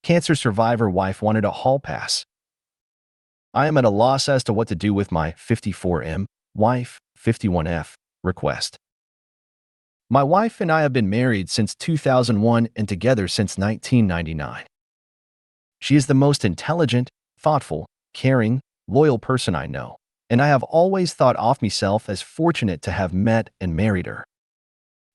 Cancer survivor wife wanted a hall pass. I am at a loss as to what to do with my 54M, wife, 51F, request. My wife and I have been married since 2001 and together since 1999. She is the most intelligent, thoughtful, caring, loyal person I know, and I have always thought of myself as fortunate to have met and married her.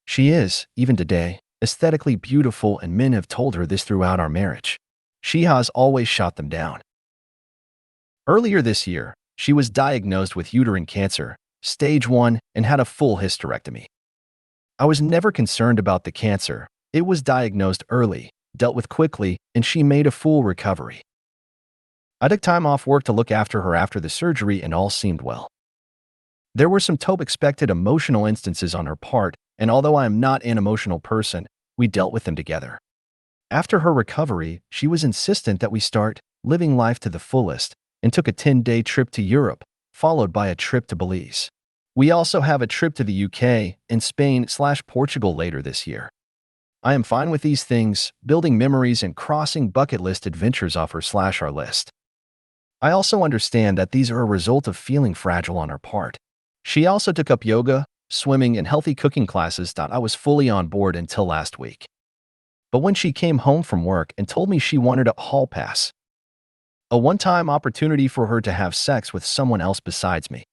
She is, even today, aesthetically beautiful, and men have told her this throughout our marriage. She has always shot them down. Earlier this year, she was diagnosed with uterine cancer, stage 1, and had a full hysterectomy. I was never concerned about the cancer. It was diagnosed early, dealt with quickly, and she made a full recovery. I took time off work to look after her after the surgery, and all seemed well. There were some expected emotional instances on her part, and although I am not an emotional person, we dealt with them together. After her recovery, she was insistent that we start living life to the fullest and took a 10-day trip to Europe, followed by a trip to Belize. We also have a trip to the UK and Spain/Portugal later this year. I am fine with these things, building memories and crossing bucket list adventures off her/our list. I also understand that these are a result of feeling fragile on her part. She also took up yoga, swimming, and healthy cooking classes. I was fully on board until last week. But when she came home from work and told me she wanted a hall pass, a one-time opportunity for her to have sex with someone else besides me.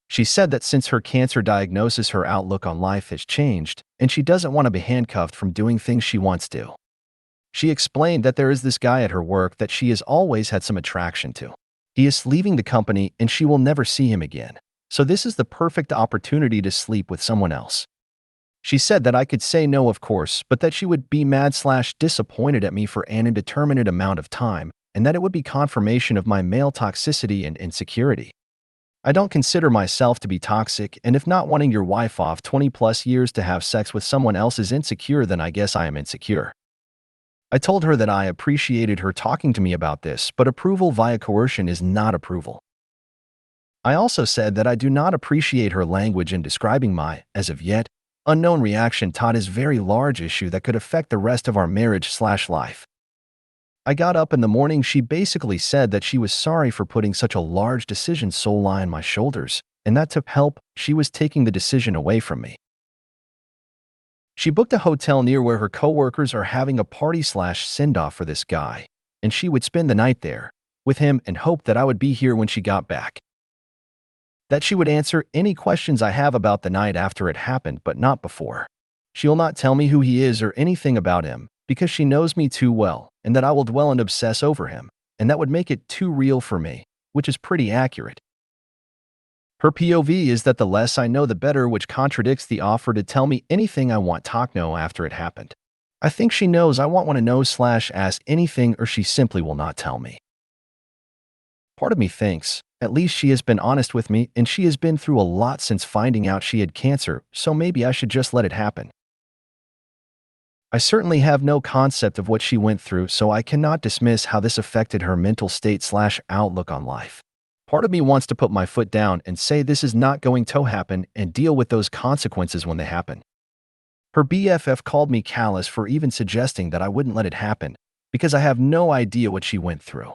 She said that since her cancer diagnosis, her outlook on life has changed, and she doesn't want to be handcuffed from doing things she wants to. She explained that there is this guy at her work that she has always had some attraction to. He is leaving the company and she will never see him again, so this is the perfect opportunity to sleep with someone else. She said that I could say no, of course, but that she would be mad/disappointed at me for an indeterminate amount of time, and that it would be confirmation of my male toxicity and insecurity. I don't consider myself to be toxic, and if not wanting your wife off 20+ years to have sex with someone else is insecure, then I guess I am insecure. I told her that I appreciated her talking to me about this, but approval via coercion is not approval. I also said that I do not appreciate her language in describing my, as of yet, unknown reaction to this very large issue that could affect the rest of our marriage/life. I got up in the morning. She basically said that she was sorry for putting such a large decision solely on my shoulders, and that to help, she was taking the decision away from me. She booked a hotel near where her coworkers are having a party/send-off for this guy, and she would spend the night there with him and hoped that I would be here when she got back. That she would answer any questions I have about the night after it happened, but not before. She'll not tell me who he is or anything about him, because she knows me too well, and that I will dwell and obsess over him, and that would make it too real for me, which is pretty accurate. Her POV is that the less I know the better, which contradicts the offer to tell me anything I want to know after it happened. I think she knows I want to know/ask anything, or she simply will not tell me. Part of me thinks, at least she has been honest with me, and she has been through a lot since finding out she had cancer, so maybe I should just let it happen. I certainly have no concept of what she went through, so I cannot dismiss how this affected her mental state/outlook on life. Part of me wants to put my foot down and say this is not going to happen and deal with those consequences when they happen. Her BFF called me callous for even suggesting that I wouldn't let it happen, because I have no idea what she went through.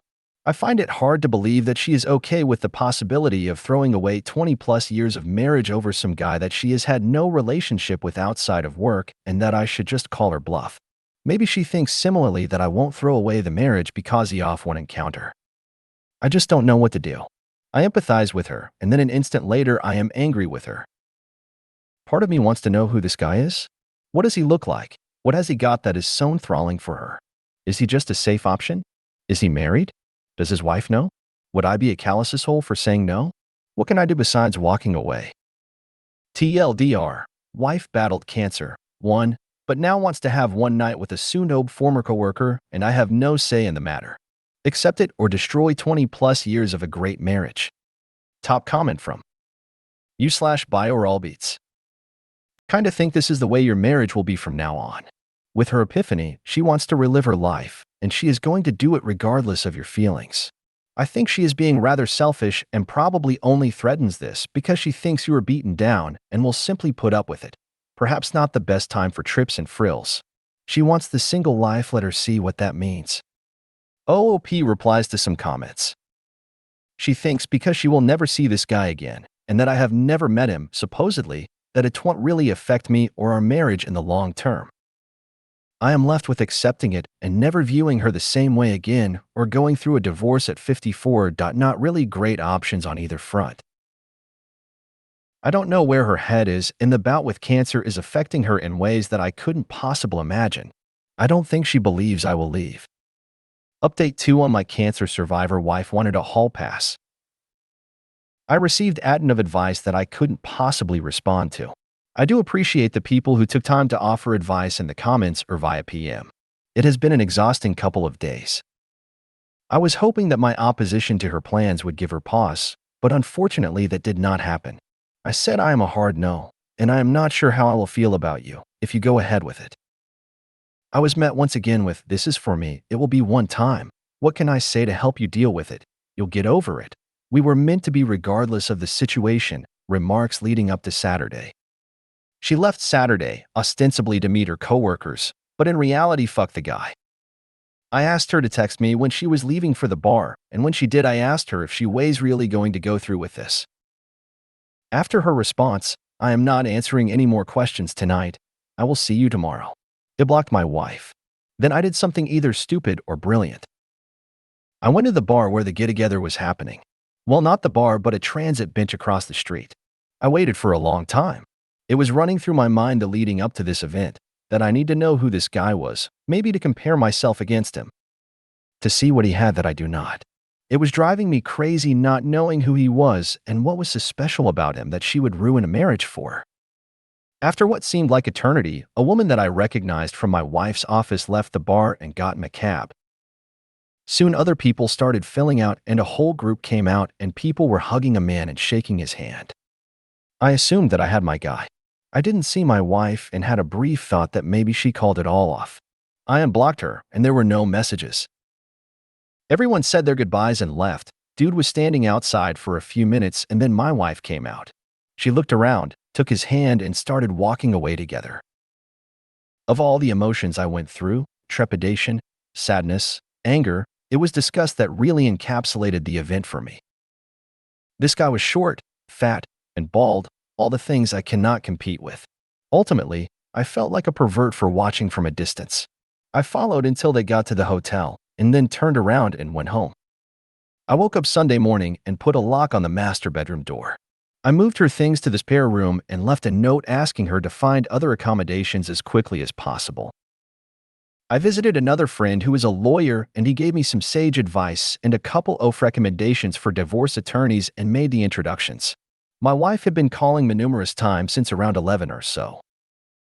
I find it hard to believe that she is okay with the possibility of throwing away 20+ years of marriage over some guy that she has had no relationship with outside of work, and that I should just call her bluff. Maybe she thinks similarly that I won't throw away the marriage because he off one encounter. I just don't know what to do. I empathize with her, and then an instant later I am angry with her. Part of me wants to know who this guy is. What does he look like? What has he got that is so enthralling for her? Is he just a safe option? Is he married? Does his wife know? Would I be a callous asshole for saying no? What can I do besides walking away? TLDR, wife battled cancer, won, but now wants to have one night with a soon-to-be former coworker, and I have no say in the matter. Accept it or destroy 20+ years of a great marriage. Top comment from you/bio or all beats. Kinda think this is the way your marriage will be from now on. With her epiphany, she wants to relive her life, and she is going to do it regardless of your feelings. I think she is being rather selfish and probably only threatens this because she thinks you are beaten down and will simply put up with it. Perhaps not the best time for trips and frills. She wants the single life, let her see what that means. OOP replies to some comments. She thinks because she will never see this guy again, and that I have never met him, supposedly, that it won't really affect me or our marriage in the long term. I am left with accepting it and never viewing her the same way again or going through a divorce at 54. Not really great options on either front. I don't know where her head is, and the bout with cancer is affecting her in ways that I couldn't possibly imagine. I don't think she believes I will leave. Update 2 on my cancer survivor wife wanted a hall pass. I received a ton of advice that I couldn't possibly respond to. I do appreciate the people who took time to offer advice in the comments or via PM. It has been an exhausting couple of days. I was hoping that my opposition to her plans would give her pause, but unfortunately that did not happen. I said I am a hard no, and I am not sure how I will feel about you if you go ahead with it. I was met once again with, "This is for me, it will be one time. What can I say to help you deal with it? You'll get over it. We were meant to be regardless of the situation," remarks leading up to Saturday. She left Saturday, ostensibly to meet her coworkers, but in reality fuck the guy. I asked her to text me when she was leaving for the bar, and when she did I asked her if she was really going to go through with this. After her response, "I am not answering any more questions tonight. I will see you tomorrow." It blocked my wife. Then I did something either stupid or brilliant. I went to the bar where the get-together was happening. Well, not the bar, but a transit bench across the street. I waited for a long time. It was running through my mind the leading up to this event, that I need to know who this guy was, maybe to compare myself against him, to see what he had that I do not. It was driving me crazy not knowing who he was and what was so special about him that she would ruin a marriage for. After what seemed like eternity, a woman that I recognized from my wife's office left the bar and got in a cab. Soon other people started filling out and a whole group came out and people were hugging a man and shaking his hand. I assumed that I had my guy. I didn't see my wife and had a brief thought that maybe she called it all off. I unblocked her and there were no messages. Everyone said their goodbyes and left. Dude was standing outside for a few minutes and then my wife came out. She looked around, took his hand and started walking away together. Of all the emotions I went through, trepidation, sadness, anger, it was disgust that really encapsulated the event for me. This guy was short, fat, and bald, all the things I cannot compete with. Ultimately, I felt like a pervert for watching from a distance. I followed until they got to the hotel, and then turned around and went home. I woke up Sunday morning and put a lock on the master bedroom door. I moved her things to the spare room and left a note asking her to find other accommodations as quickly as possible. I visited another friend who is a lawyer and he gave me some sage advice and a couple of recommendations for divorce attorneys and made the introductions. My wife had been calling me numerous times since around 11 or so.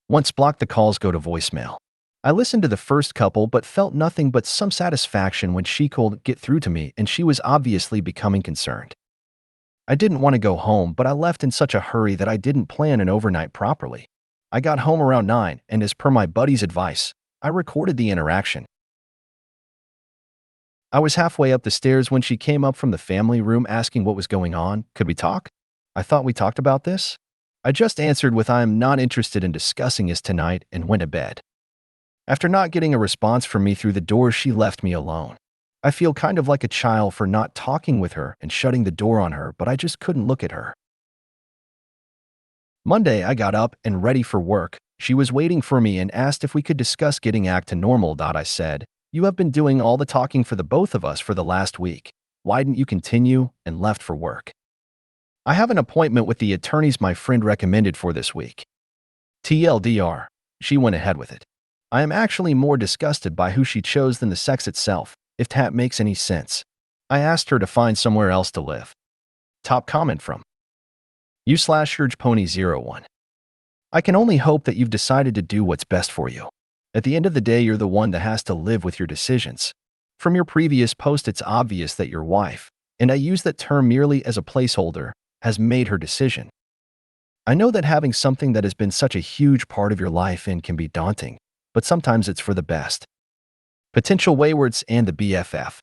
Once blocked, the calls go to voicemail. I listened to the first couple but felt nothing but some satisfaction when she could get through to me and she was obviously becoming concerned. I didn't want to go home, but I left in such a hurry that I didn't plan an overnight properly. I got home around 9 and as per my buddy's advice, I recorded the interaction. I was halfway up the stairs when she came up from the family room asking what was going on. Could we talk? I thought we talked about this. I just answered with I am not interested in discussing this tonight and went to bed. After not getting a response from me through the door, she left me alone. I feel kind of like a child for not talking with her and shutting the door on her, but I just couldn't look at her. Monday, I got up and ready for work. She was waiting for me and asked if we could discuss getting back to normal. I said, "You have been doing all the talking for the both of us for the last week. Why didn't you continue?" and left for work. I have an appointment with the attorneys my friend recommended for this week. TLDR, she went ahead with it. I am actually more disgusted by who she chose than the sex itself, if that makes any sense. I asked her to find somewhere else to live. Top comment from u/SurgePony01. I can only hope that you've decided to do what's best for you. At the end of the day, you're the one that has to live with your decisions. From your previous post, it's obvious that your wife, and I use that term merely as a placeholder, has made her decision. I know that having something that has been such a huge part of your life in can be daunting, but sometimes it's for the best. Potential waywards and the BFF.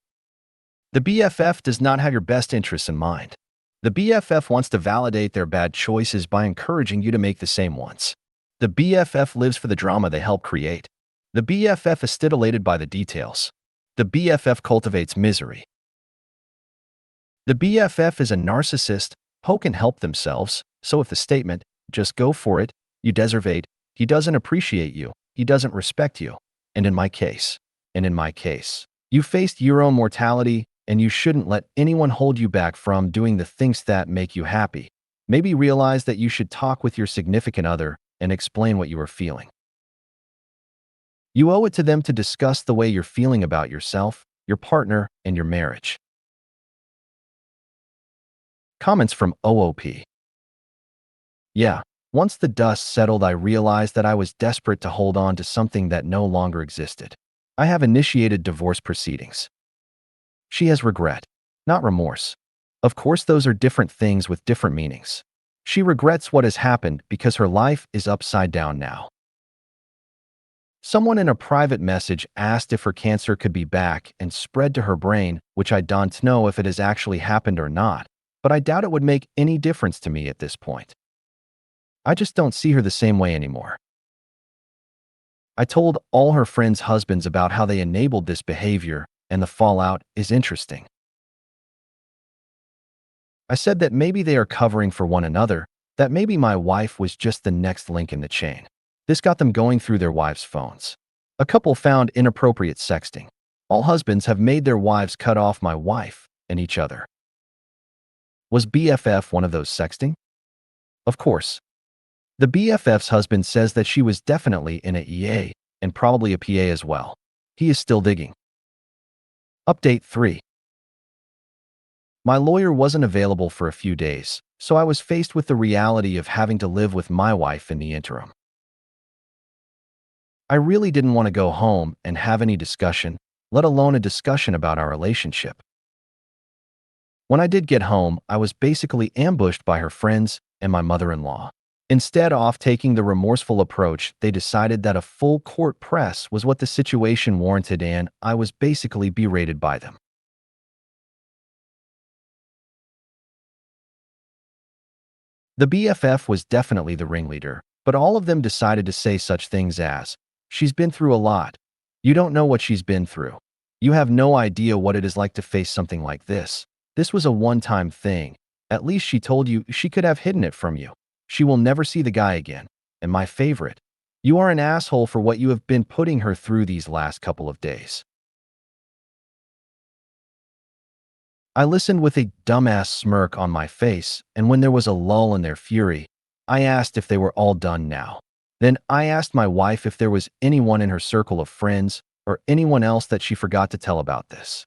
The BFF does not have your best interests in mind. The BFF wants to validate their bad choices by encouraging you to make the same ones. The BFF lives for the drama they help create. The BFF is stimulated by the details. The BFF cultivates misery. The BFF is a narcissist who can help themselves, so if the statement, just go for it, you deserve it, he doesn't appreciate you, he doesn't respect you, and in my case, you faced your own mortality, and you shouldn't let anyone hold you back from doing the things that make you happy. Maybe realize that you should talk with your significant other and explain what you are feeling. You owe it to them to discuss the way you're feeling about yourself, your partner, and your marriage. Comments from OOP. Yeah, once the dust settled, I realized that I was desperate to hold on to something that no longer existed. I have initiated divorce proceedings. She has regret, not remorse. Of course, those are different things with different meanings. She regrets what has happened because her life is upside down now. Someone in a private message asked if her cancer could be back and spread to her brain, which I don't know if it has actually happened or not, but I doubt it would make any difference to me at this point. I just don't see her the same way anymore. I told all her friends' husbands about how they enabled this behavior, and the fallout is interesting. I said that maybe they are covering for one another, that maybe my wife was just the next link in the chain. This got them going through their wives' phones. A couple found inappropriate sexting. All husbands have made their wives cut off my wife and each other. Was BFF one of those sexting? Of course. The BFF's husband says that she was definitely in a EA and probably a PA as well. He is still digging. Update 3. My lawyer wasn't available for a few days, so I was faced with the reality of having to live with my wife in the interim. I really didn't want to go home and have any discussion, let alone a discussion about our relationship. When I did get home, I was basically ambushed by her friends and my mother-in-law. Instead of taking the remorseful approach, they decided that a full court press was what the situation warranted, and I was basically berated by them. The BFF was definitely the ringleader, but all of them decided to say such things as, "She's been through a lot. You don't know what she's been through. You have no idea what it is like to face something like this. This was a one-time thing. At least she told you she could have hidden it from you. She will never see the guy again. And my favorite, you are an asshole for what you have been putting her through these last couple of days." I listened with a dumbass smirk on my face, and when there was a lull in their fury, I asked if they were all done now. Then I asked my wife if there was anyone in her circle of friends or anyone else that she forgot to tell about this.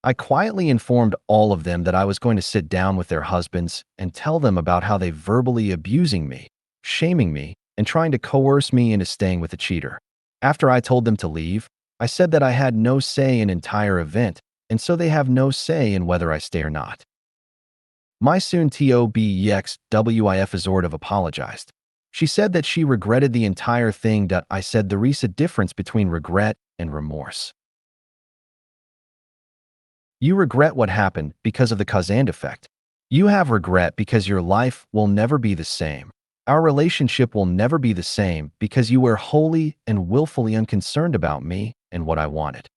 I quietly informed all of them that I was going to sit down with their husbands and tell them about how they verbally abusing me, shaming me, and trying to coerce me into staying with a cheater. After I told them to leave, I said that I had no say in entire event, and so they have no say in whether I stay or not. My soon TOBEXWIF sort of apologized. She said that she regretted the entire thing. I said there is a difference between regret and remorse. You regret what happened because of the cause and effect. You have regret because your life will never be the same. Our relationship will never be the same because you were wholly and willfully unconcerned about me and what I wanted.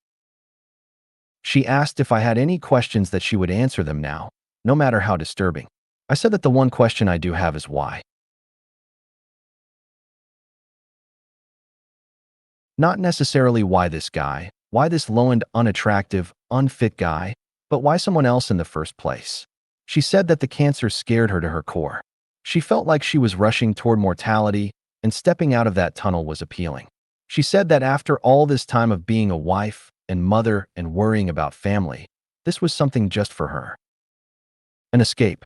She asked if I had any questions that she would answer them now, no matter how disturbing. I said that the one question I do have is why. Not necessarily why this guy, why this low and unattractive, unfit guy, but why someone else in the first place. She said that the cancer scared her to her core. She felt like she was rushing toward mortality, and stepping out of that tunnel was appealing. She said that after all this time of being a wife and mother and worrying about family, this was something just for her. An escape.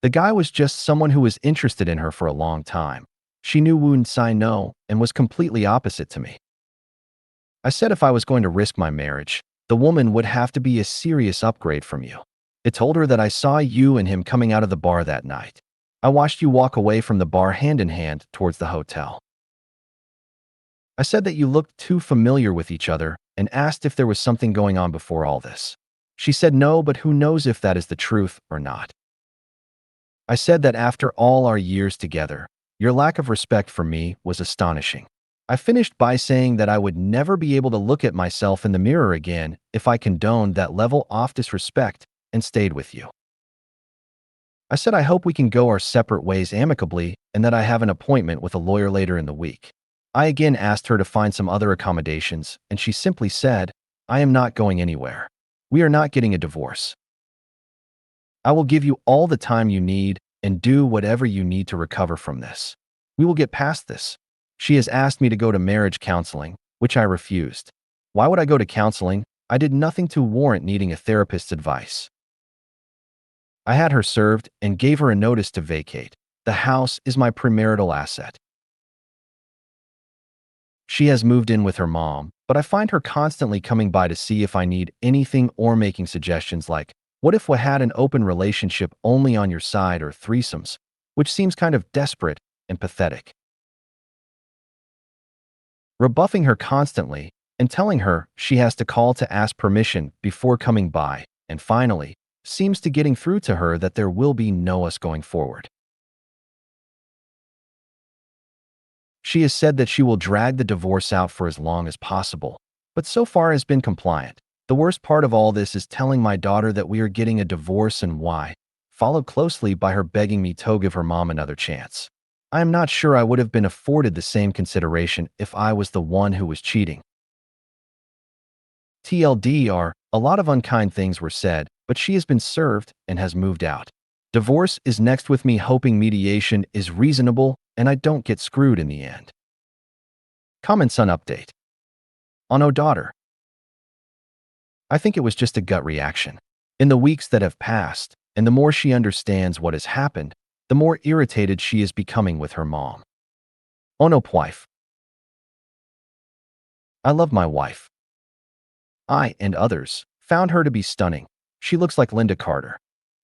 The guy was just someone who was interested in her for a long time. She knew wouldn't say no and was completely opposite to me. I said if I was going to risk my marriage, the woman would have to be a serious upgrade from you. I told her that I saw you and him coming out of the bar that night. I watched you walk away from the bar hand in hand towards the hotel. I said that you looked too familiar with each other and asked if there was something going on before all this. She said no, but who knows if that is the truth or not. I said that after all our years together, Your lack of respect for me was astonishing. I finished by saying that I would never be able to look at myself in the mirror again if I condoned that level of disrespect and stayed with you. I said I hope we can go our separate ways amicably and that I have an appointment with a lawyer later in the week. I again asked her to find some other accommodations, and she simply said, I am not going anywhere. We are not getting a divorce. I will give you all the time you need and do whatever you need to recover from this. We will get past this. She has asked me to go to marriage counseling, which I refused. Why would I go to counseling? I did nothing to warrant needing a therapist's advice. I had her served and gave her a notice to vacate. The house is my premarital asset. She has moved in with her mom, but I find her constantly coming by to see if I need anything or making suggestions like, what if we had an open relationship only on your side or threesomes, which seems kind of desperate and pathetic. Rebuffing her constantly and telling her she has to call to ask permission before coming by, and finally, seems to getting through to her that there will be no us going forward. She has said that she will drag the divorce out for as long as possible, but so far has been compliant. The worst part of all this is telling my daughter that we are getting a divorce and why, followed closely by her begging me to give her mom another chance. I am not sure I would have been afforded the same consideration if I was the one who was cheating. TLDR, a lot of unkind things were said, but she has been served and has moved out. Divorce is next with me hoping mediation is reasonable and I don't get screwed in the end. Comments on update. On Oh Daughter. I think it was just a gut reaction. In the weeks that have passed, and the more she understands what has happened, the more irritated she is becoming with her mom. Oh no, wife. I love my wife. I, and others, found her to be stunning. She looks like Linda Carter.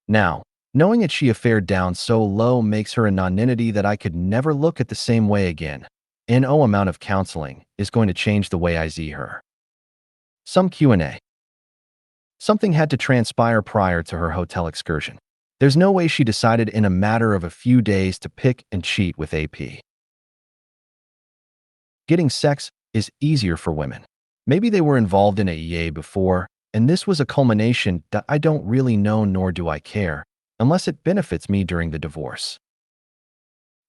Now, knowing that she fared down so low makes her a non-entity that I could never look at the same way again. No amount of counseling is going to change the way I see her. Some Q&A. Something had to transpire prior to her hotel excursion. There's no way she decided in a matter of a few days to pick and cheat with AP. Getting sex is easier for women. Maybe they were involved in a EA before, and this was a culmination that I don't really know nor do I care, unless it benefits me during the divorce.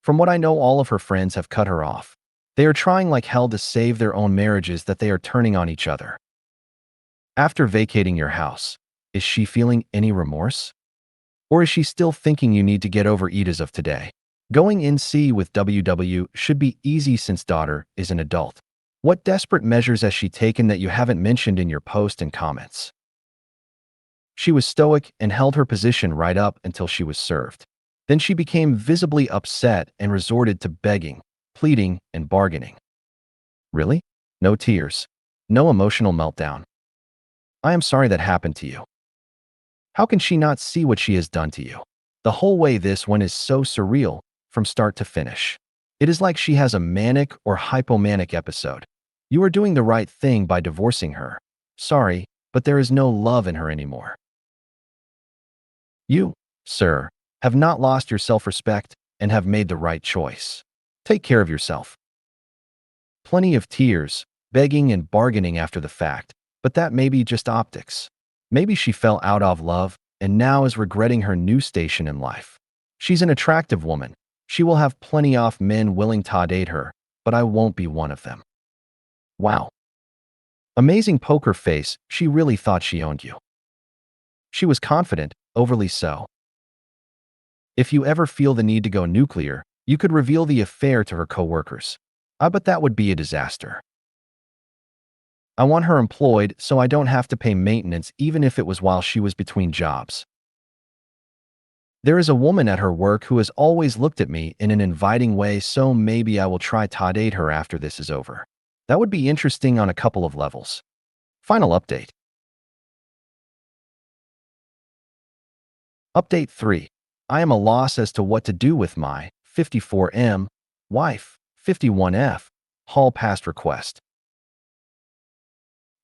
From what I know, all of her friends have cut her off. They are trying like hell to save their own marriages that they are turning on each other. After vacating your house, is she feeling any remorse? Or is she still thinking you need to get over it as of today? Going in C with WW should be easy since daughter is an adult. What desperate measures has she taken that you haven't mentioned in your post and comments? She was stoic and held her position right up until she was served. Then she became visibly upset and resorted to begging, pleading, and bargaining. Really? No tears. No emotional meltdown. I am sorry that happened to you. How can she not see what she has done to you? The whole way this one is so surreal, from start to finish. It is like she has a manic or hypomanic episode. You are doing the right thing by divorcing her. Sorry, but there is no love in her anymore. You, sir, have not lost your self-respect and have made the right choice. Take care of yourself. Plenty of tears, begging and bargaining after the fact, but that may be just optics. Maybe she fell out of love and now is regretting her new station in life. She's an attractive woman. She will have plenty of men willing to date her, but I won't be one of them. Wow. Amazing poker face, she really thought she owned you. She was confident, overly so. If you ever feel the need to go nuclear, you could reveal the affair to her coworkers. But that would be a disaster. I want her employed so I don't have to pay maintenance even if it was while she was between jobs. There is a woman at her work who has always looked at me in an inviting way, so maybe I will try to date her after this is over. That would be interesting on a couple of levels. Final update. Update 3. I am a loss as to what to do with my 54M wife 51F hall pass request.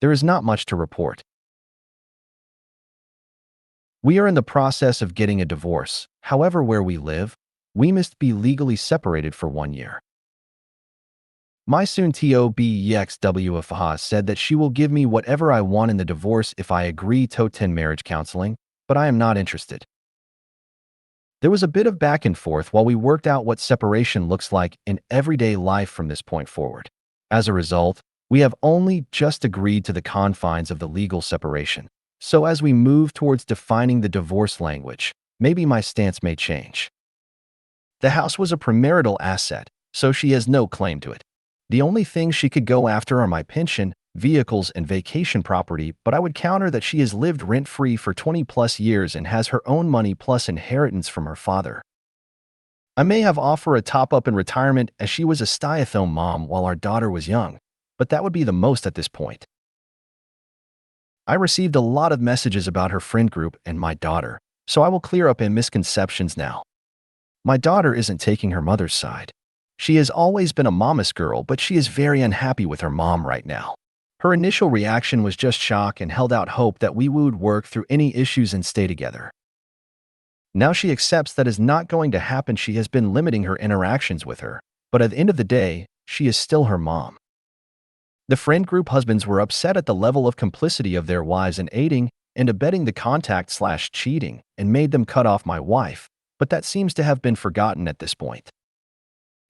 There is not much to report. We are in the process of getting a divorce. However, where we live, We must be legally separated for 1 year. My soon-to-be-ex-wife said that she will give me whatever I want in the divorce if I agree to attend marriage counseling, but I am not interested. There was a bit of back and forth while we worked out what separation looks like in everyday life from this point forward. As a result, we have only just agreed to the confines of the legal separation. So as we move towards defining the divorce language, maybe my stance may change. The house was a premarital asset, so she has no claim to it. The only things she could go after are my pension, vehicles, and vacation property, but I would counter that she has lived rent-free for 20-plus years and has her own money plus inheritance from her father. I may have offered a top-up in retirement as she was a stay-at-home mom while our daughter was young, but that would be the most at this point. I received a lot of messages about her friend group and my daughter, so I will clear up any misconceptions now. My daughter isn't taking her mother's side. She has always been a mama's girl, but she is very unhappy with her mom right now. Her initial reaction was just shock and held out hope that we would work through any issues and stay together. Now she accepts that is not going to happen. She has been limiting her interactions with her, but at the end of the day, she is still her mom. The friend group husbands were upset at the level of complicity of their wives in aiding and abetting the contact/cheating and made them cut off my wife, but that seems to have been forgotten at this point.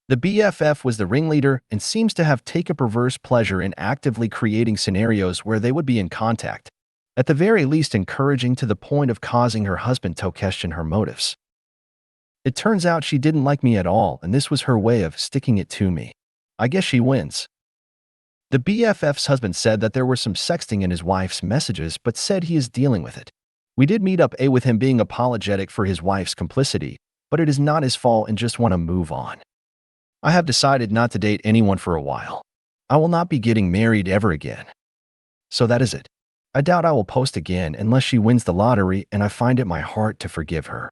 The BFF was the ringleader and seems to have taken perverse pleasure in actively creating scenarios where they would be in contact, at the very least encouraging to the point of causing her husband to question her motives. It turns out she didn't like me at all, and this was her way of sticking it to me. I guess she wins. The BFF's husband said that there were some sexting in his wife's messages, but said he is dealing with it. We did meet up with him being apologetic for his wife's complicity, but it is not his fault and just want to move on. I have decided not to date anyone for a while. I will not be getting married ever again. So that is it. I doubt I will post again unless she wins the lottery and I find it in my heart to forgive her.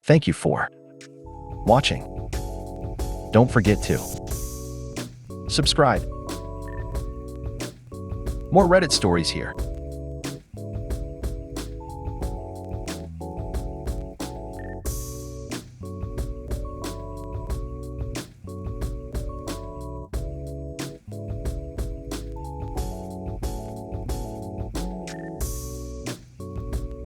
Thank you for watching. Don't forget to subscribe. More Reddit stories here.